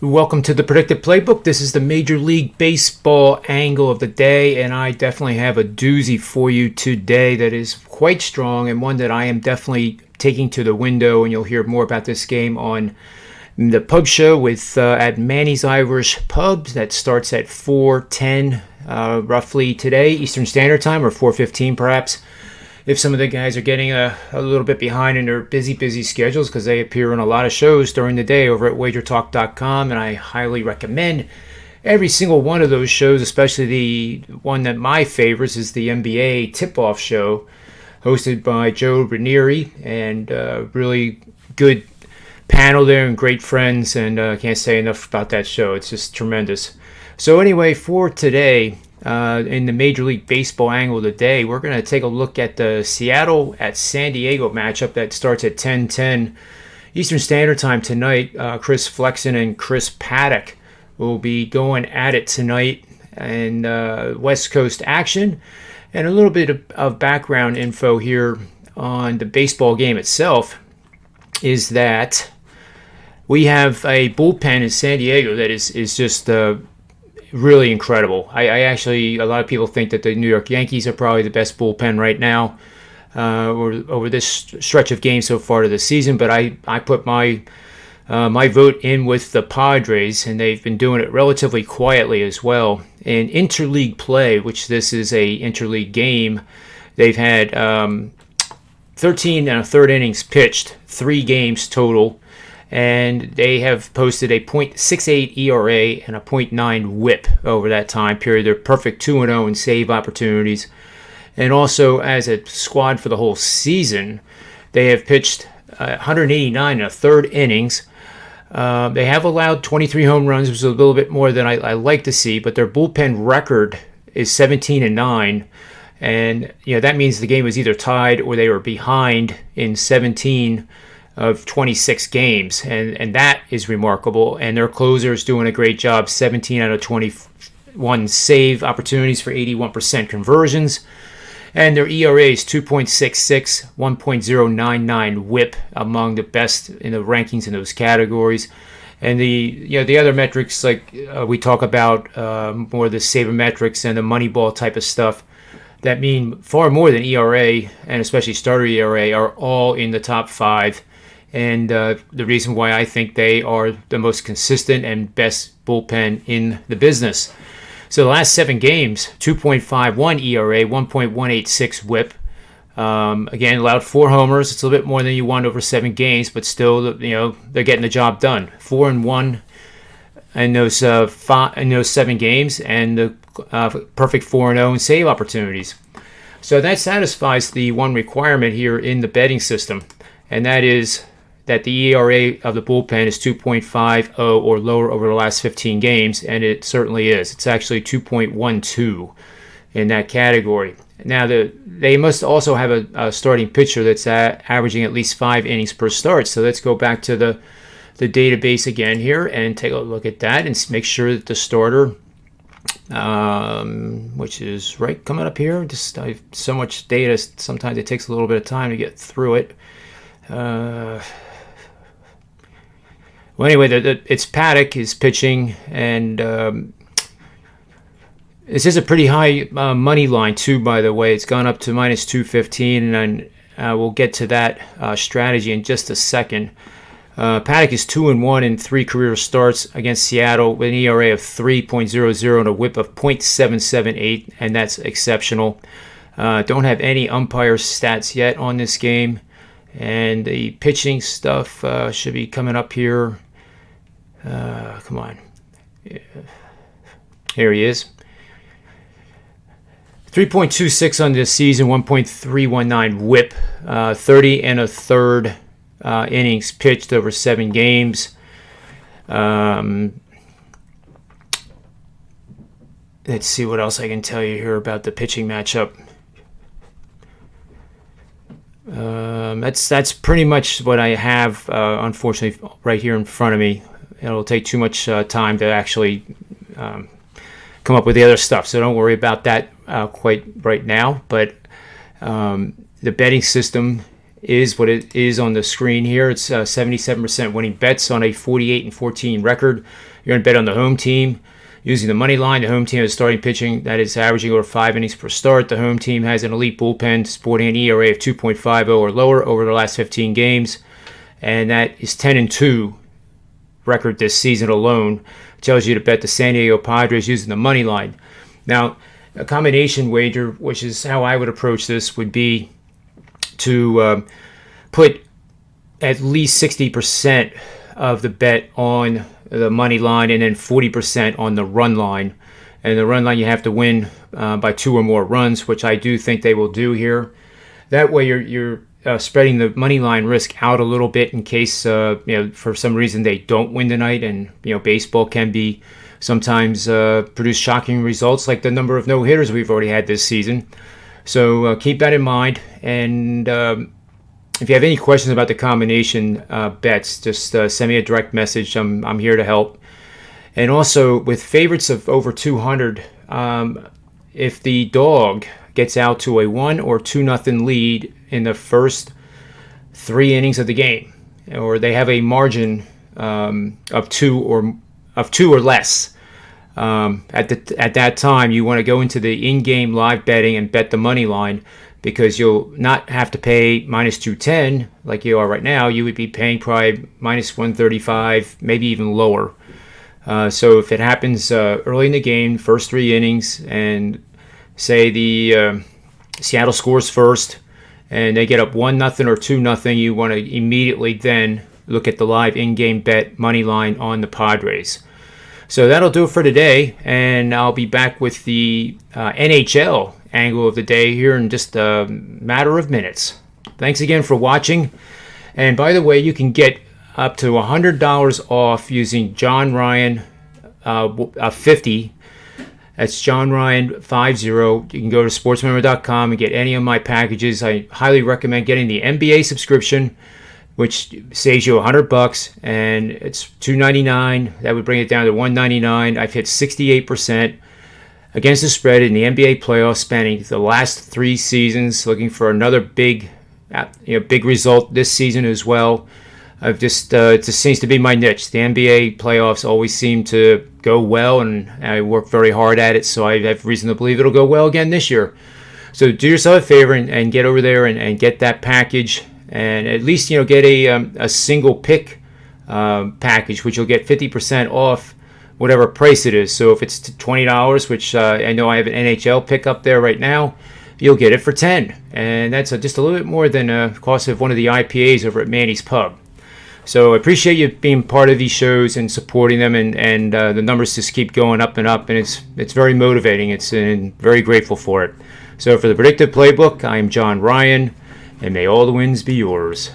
Welcome to the Predictive Playbook. This is the Major League Baseball angle of the day, and I definitely have a doozy for you today that is quite strong and one that I am definitely taking to the window, and you'll hear more about this game on the pub show with at Manny's Irish Pub. That starts at 4:10 roughly today, Eastern Standard Time, or 4:15 perhaps, if some of the guys are getting a little bit behind in their busy schedules, because they appear in a lot of shows during the day over at wagertalk.com, and I highly recommend every single one of those shows, especially the one that my favorites is the NBA tip-off show hosted by Joe Ranieri, and really good panel there and great friends, and I can't say enough about that show. It's just tremendous. So anyway, for today, in the Major League Baseball angle of the day, we're going to take a look at the Seattle at San Diego matchup that starts at 10:10 Eastern Standard Time tonight. Chris Flexen and Chris Paddock will be going at it tonight, and West Coast action, and a little bit of background info here on the baseball game itself is that we have a bullpen in San Diego that is just really incredible. I actually, a lot of people think that the New York Yankees are probably the best bullpen right now over this stretch of games so far to the season, but I put my vote in with the Padres, and they've been doing it relatively quietly as well. In interleague play, which this is a interleague game, they've had 13 and a third innings pitched, 3 games total, and they have posted a .68 ERA and a .9 WHIP over that time period. They're perfect 2-0 in save opportunities. And also, as a squad for the whole season, they have pitched 189 and a third innings. They have allowed 23 home runs, which is a little bit more than I like to see, but their bullpen record is 17-9. And that means the game was either tied or they were behind in 17 of 26 games, and that is remarkable. And their closer is doing a great job, 17 out of 21 save opportunities for 81% conversions, and their ERA is 2.66, 1.099 WHIP, among the best in the rankings in those categories. And the other metrics, like we talk about more the sabermetrics and the Moneyball type of stuff, that mean far more than ERA, and especially starter ERA, are all in the top 5. And the reason why I think they are the most consistent and best bullpen in the business. So the last 7 games, 2.51 ERA, 1.186 WHIP. Again, allowed 4 homers. It's a little bit more than you want over 7 games, but still, they're getting the job done. 4-1 in those 7 games, and the perfect 4-0 in save opportunities. So that satisfies the one requirement here in the betting system, and that is that the ERA of the bullpen is 2.50 or lower over the last 15 games, and it certainly is. It's actually 2.12 in that category. Now, they must also have a starting pitcher that's averaging at least 5 innings per start. So let's go back to the database again here and take a look at that and make sure that the starter, which is right coming up here. I have so much data, sometimes it takes a little bit of time to get through it. Well, anyway, it's Paddock is pitching, and this is a pretty high money line too, by the way. It's gone up to minus 215, and we'll get to that strategy in just a second. Paddock is 2-1 in 3 career starts against Seattle with an ERA of 3.00 and a WHIP of .778, and that's exceptional. Don't have any umpire stats yet on this game. And the pitching stuff should be coming up here. Come on. Here he is. 3.26 on this season, 1.319 WHIP, 30 and a third innings pitched over 7 games. Let's see what else I can tell you here about the pitching matchup. That's pretty much what I have, unfortunately, right here in front of me. It'll take too much time to actually come up with the other stuff, so don't worry about that quite right now. But the betting system is what it is on the screen here. It's 77% winning bets on a 48-14 record. You're going to bet on the home team using the money line. The home team has starting pitching that is averaging over 5 innings per start. The home team has an elite bullpen sporting an ERA of 2.50 or lower over the last 15 games, and that is 10-2 record this season alone. It tells you to bet the San Diego Padres using the money line. Now, a combination wager, which is how I would approach this, would be to put at least 60% of the bet on the money line and then 40% on the run line. And the run line, you have to win by 2 or more runs, which I do think they will do here. That way you're spreading the money line risk out a little bit in case for some reason they don't win tonight. And baseball can be sometimes produce shocking results, like the number of no-hitters we've already had this season. So keep that in mind. And if you have any questions about the combination bets, just send me a direct message. I'm here to help. And also with favorites of over 200, if the dog gets out to a 1 or 2-0 lead in the first 3 innings of the game, or they have a margin of 2 or less, at that time you want to go into the in-game live betting and bet the money line, because you'll not have to pay minus 210 like you are right now. You would be paying probably minus 135, maybe even lower. So if it happens early in the game, first 3 innings, and say the Seattle scores first and they get up 1-0 or 2-0, you want to immediately then look at the live in-game bet money line on the Padres. So that'll do it for today, and I'll be back with the NHL angle of the day here in just a matter of minutes. Thanks again for watching. And by the way, you can get up to $100 off using John Ryan 50. That's John Ryan 50. You can go to sportsmember.com and get any of my packages. I highly recommend getting the NBA subscription, which saves you $100, and it's $2.99. That would bring it down to $1.99. I've hit 68% against the spread in the NBA playoffs, spanning the last 3 seasons. Looking for another big result this season as well. It just seems to be my niche. The NBA playoffs always seem to go well, and I work very hard at it, so I have reason to believe it'll go well again this year. So do yourself a favor and get over there and get that package, and at least get a single pick package, which you'll get 50% off whatever price it is. So if it's $20, which I know I have an NHL pick up there right now, you'll get it for $10, and that's just a little bit more than the cost of one of the IPAs over at Manny's Pub. So I appreciate you being part of these shows and supporting them, and the numbers just keep going up and up, and it's very motivating. And very grateful for it. So for the Predictive Playbook, I am John Ryan, and may all the wins be yours.